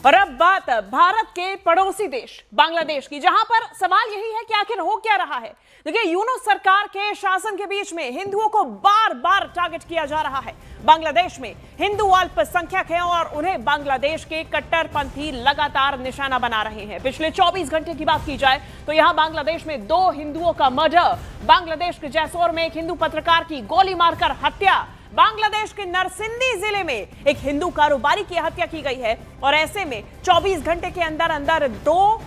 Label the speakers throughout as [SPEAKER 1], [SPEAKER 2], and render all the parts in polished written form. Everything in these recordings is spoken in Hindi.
[SPEAKER 1] और अब बात भारत के पड़ोसी देश बांग्लादेश की, जहां पर सवाल यही है कि आखिर हो क्या रहा है। देखिए, यूनूस सरकार के शासन के बीच में हिंदुओं को बार बार टारगेट किया जा रहा है। बांग्लादेश में हिंदू अल्पसंख्यक हैं और उन्हें बांग्लादेश के कट्टरपंथी लगातार निशाना बना रहे हैं। पिछले 24 घंटे की बात की जाए तो यहां बांग्लादेश में 2 हिंदुओं का मर्डर, बांग्लादेश के जैसोर में एक हिंदू पत्रकार की गोली मारकर हत्या, बांग्लादेश के नरसिंदी जिले में एक हिंदू कारोबारी की हत्या की गई है। और ऐसे में 24 घंटे के अंदर अंदर 2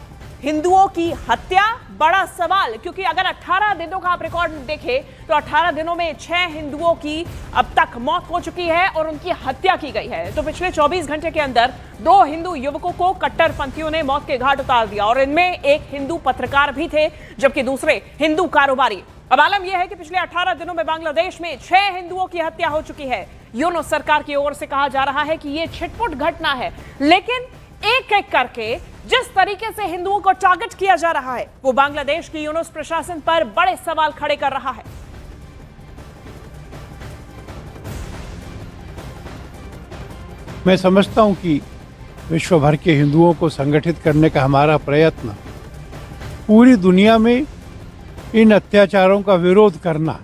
[SPEAKER 1] हिंदुओं की हत्या। बड़ा सवाल, क्योंकि अगर 18 दिनों का आप रिकॉर्ड देखें तो 18 दिनों में 6 हिंदुओं की अब तक मौत हो चुकी है और उनकी हत्या की गई है। तो पिछले 24 घंटे के अंदर 2 हिंदू युवकों को कट्टरपंथियों ने मौत के घाट उतार दिया और इनमें एक हिंदू पत्रकार भी थे, जबकि दूसरे हिंदू कारोबारी। अब आलम यह है कि पिछले 18 दिनों में बांग्लादेश में 6 हिंदुओं की हत्या हो चुकी है। यूनूस सरकार की ओर से कहा जा रहा है कि यह छिटपुट घटना है, लेकिन एक एक करके जिस तरीके से हिंदुओं को टारगेट किया जा रहा है वो बांग्लादेश की यूनूस प्रशासन पर बड़े सवाल खड़े कर रहा है।
[SPEAKER 2] मैं समझता हूं कि विश्व भर के हिंदुओं को संगठित करने का हमारा प्रयत्न पूरी दुनिया में इन अत्याचारों का विरोध करना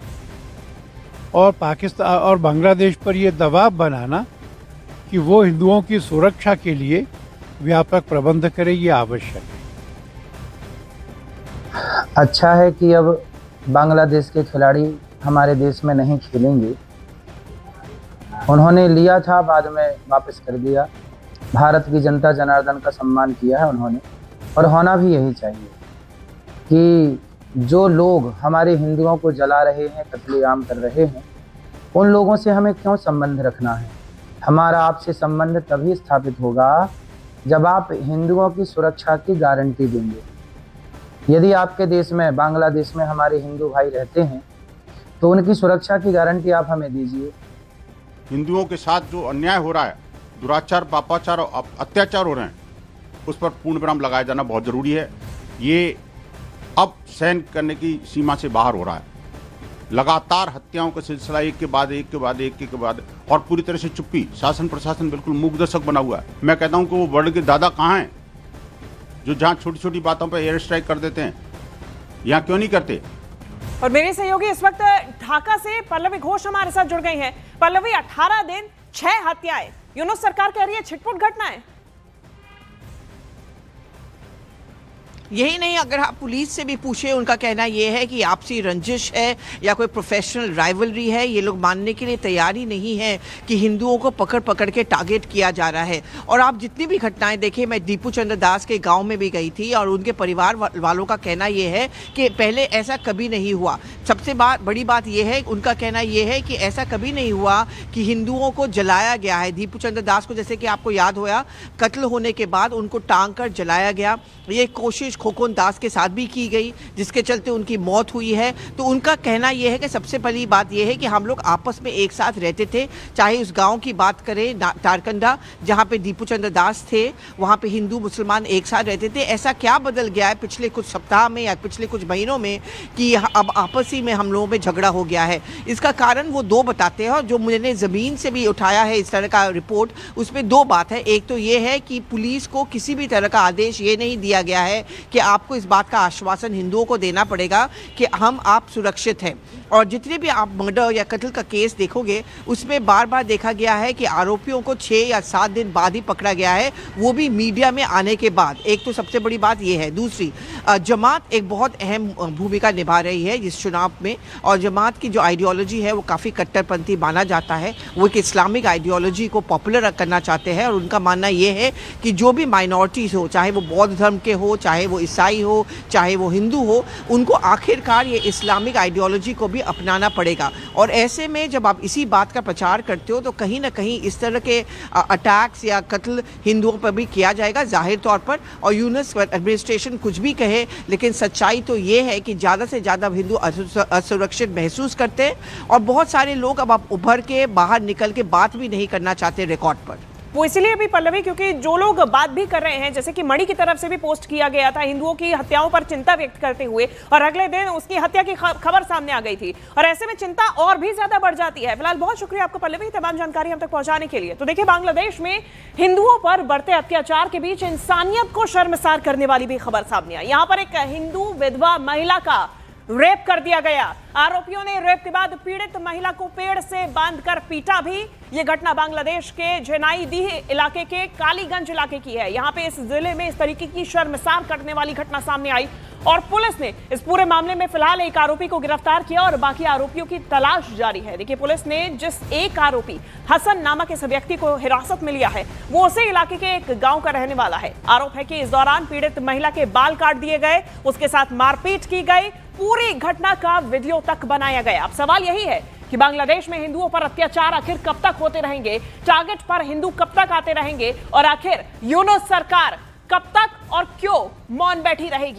[SPEAKER 2] और पाकिस्तान और बांग्लादेश पर यह दबाव बनाना कि वो हिंदुओं की सुरक्षा के लिए व्यापक प्रबंध करे, ये आवश्यक है।
[SPEAKER 3] अच्छा है कि अब बांग्लादेश के खिलाड़ी हमारे देश में नहीं खेलेंगे। उन्होंने लिया था, बाद में वापस कर दिया। भारत की जनता जनार्दन का सम्मान किया है उन्होंने, और होना भी यही चाहिए कि जो लोग हमारे हिंदुओं को जला रहे हैं, कत्लेआम कर रहे हैं, उन लोगों से हमें क्यों संबंध रखना है। हमारा आपसे संबंध तभी स्थापित होगा जब आप हिंदुओं की सुरक्षा की गारंटी देंगे। यदि आपके देश में, बांग्लादेश में हमारे हिंदू भाई रहते हैं तो उनकी सुरक्षा की गारंटी आप हमें दीजिए।
[SPEAKER 4] हिंदुओं के साथ जो अन्याय हो रहा है, दुराचार, पापाचार और अत्याचार हो रहे हैं, उस पर पूर्ण विराम लगाया जाना बहुत जरूरी है। ये अब सहन करने की सीमा से बाहर हो रहा है। लगातार हत्याओं का सिलसिला एक के बाद एक और पूरी तरह से चुप्पी। शासन प्रशासन बिल्कुल मूक दर्शक बना हुआ है। मैं कहता हूं कि वो वर्ल्ड के दादा कहां हैं जो जहां छोटी छोटी बातों पर एयर स्ट्राइक कर देते हैं, यहां क्यों नहीं करते।
[SPEAKER 1] और मेरे सहयोगी इस वक्त ढाका से पल्लवी घोष हमारे साथ जुड़ गई हैं। पल्लवी, 18 दिन 6 हत्याएं, यूनूस सरकार कह रही है छिटपुट घटना है।
[SPEAKER 5] यही नहीं, अगर आप पुलिस से भी पूछे, उनका कहना यह है कि आपसी रंजिश है या कोई प्रोफेशनल राइवलरी है। ये लोग मानने के लिए तैयार ही नहीं है कि हिंदुओं को पकड़ पकड़ के टारगेट किया जा रहा है। और आप जितनी भी घटनाएं देखें, मैं दीपू चंद्र दास के गांव में भी गई थी और उनके परिवार वालों का कहना यह है कि पहले ऐसा कभी नहीं हुआ। सबसे बड़ी बात यह है, उनका कहना यह है कि ऐसा कभी नहीं हुआ कि हिंदुओं को जलाया गया है। दीपू चंद्र दास को, जैसे कि आपको याद होया, कत्ल होने के बाद उनको टांग कर जलाया गया। ये कोशिश खोखोन दास के साथ भी की गई, जिसके चलते उनकी मौत हुई है। तो उनका कहना यह है कि सबसे पहली बात यह है कि हम लोग आपस में एक साथ रहते थे। चाहे उस गांव की बात करें, टारकंडा, जहां पे दीपू चंद्र दास थे, वहां पे हिंदू मुसलमान एक साथ रहते थे। ऐसा क्या बदल गया है पिछले कुछ सप्ताह में या पिछले कुछ महीनों में कि अब आपसी में हम लोगों में झगड़ा हो गया है। इसका कारण वो 2 बताते हैं, और जो मैंने ज़मीन से भी उठाया है इस तरह का रिपोर्ट, उसमें 2 बात है। एक तो ये है कि पुलिस को किसी भी तरह का आदेश ये नहीं दिया गया है कि आपको इस बात का आश्वासन हिंदुओं को देना पड़ेगा कि आप सुरक्षित हैं। और जितने भी आप मर्डर या कत्ल का केस देखोगे, उसमें बार बार देखा गया है कि आरोपियों को 6 या 7 दिन बाद ही पकड़ा गया है, वो भी मीडिया में आने के बाद। एक तो सबसे बड़ी बात यह है। दूसरी, जमात एक बहुत अहम भूमिका निभा रही है इस चुनाव में, और जमात की जो आइडियोलॉजी है वो काफ़ी कट्टरपंथी माना जाता है। वो एक इस्लामिक आइडियोलॉजी को पॉपुलर करना चाहते हैं, और उनका मानना ये है कि जो भी माइनॉरिटीज़ हो, चाहे वो बौद्ध धर्म के हो, चाहे वो ईसाई हो, चाहे वो हिंदू हो, उनको आखिरकार ये इस्लामिक आइडियोलॉजी को भी अपनाना पड़ेगा। और ऐसे में जब आप इसी बात का प्रचार करते हो तो कहीं ना कहीं इस तरह के अटैक्स या कत्ल हिंदुओं पर भी किया जाएगा जाहिर तौर पर। और यूनूस एडमिनिस्ट्रेशन कुछ भी कहे, लेकिन सच्चाई तो ये है कि ज़्यादा से ज़्यादा हिंदू असुरक्षित महसूस करते हैं, और बहुत सारे लोग अब आप उभर के बाहर निकल के बात भी नहीं करना चाहते रिकॉर्ड पर।
[SPEAKER 1] वो इसलिए भी पल्लवी क्योंकि जो लोग बात भी कर रहे हैं, जैसे कि मणि की तरफ से भी पोस्ट किया गया था हिंदुओं की हत्याओं पर चिंता व्यक्त करते हुए, और अगले दिन उसकी हत्या की खबर सामने आ गई थी, और ऐसे में चिंता और भी ज्यादा बढ़ जाती है। फिलहाल बहुत शुक्रिया आपको पल्लवी तमाम जानकारी हम तक पहुंचाने के लिए। तो देखिए, बांग्लादेश में हिंदुओं पर बढ़ते अत्याचार के बीच इंसानियत को शर्मसार करने वाली भी खबर सामने आई। यहां पर एक हिंदू विधवा महिला का रेप कर दिया गया। आरोपियों ने रेप के बाद पीड़ित महिला को पेड़ से बांधकर पीटा भी। यह घटना बांग्लादेश के झेनाईदीह इलाके के कालीगंज इलाके की है। यहां पे इस जिले में इस तरीके की शर्मसार करने वाली घटना सामने आई और पुलिस ने इस पूरे मामले में फिलहाल एक आरोपी को गिरफ्तार किया और बाकी आरोपियों की तलाश जारी है। देखिए, पुलिस ने जिस एक आरोपी हसन नामक इस व्यक्ति को हिरासत में लिया है, वो उसी इलाके के एक गांव का रहने वाला है। आरोप है कि इस दौरान पीड़ित महिला के बाल काट दिए गए, उसके साथ मारपीट की गई, पूरी घटना का वीडियो तक बनाया गया। अब सवाल यही है कि बांग्लादेश में हिंदुओं पर अत्याचार आखिर कब तक होते रहेंगे, टारगेट पर हिंदू कब तक आते रहेंगे, और आखिर यूनुस सरकार कब तक और क्यों मौन बैठी रहेगी।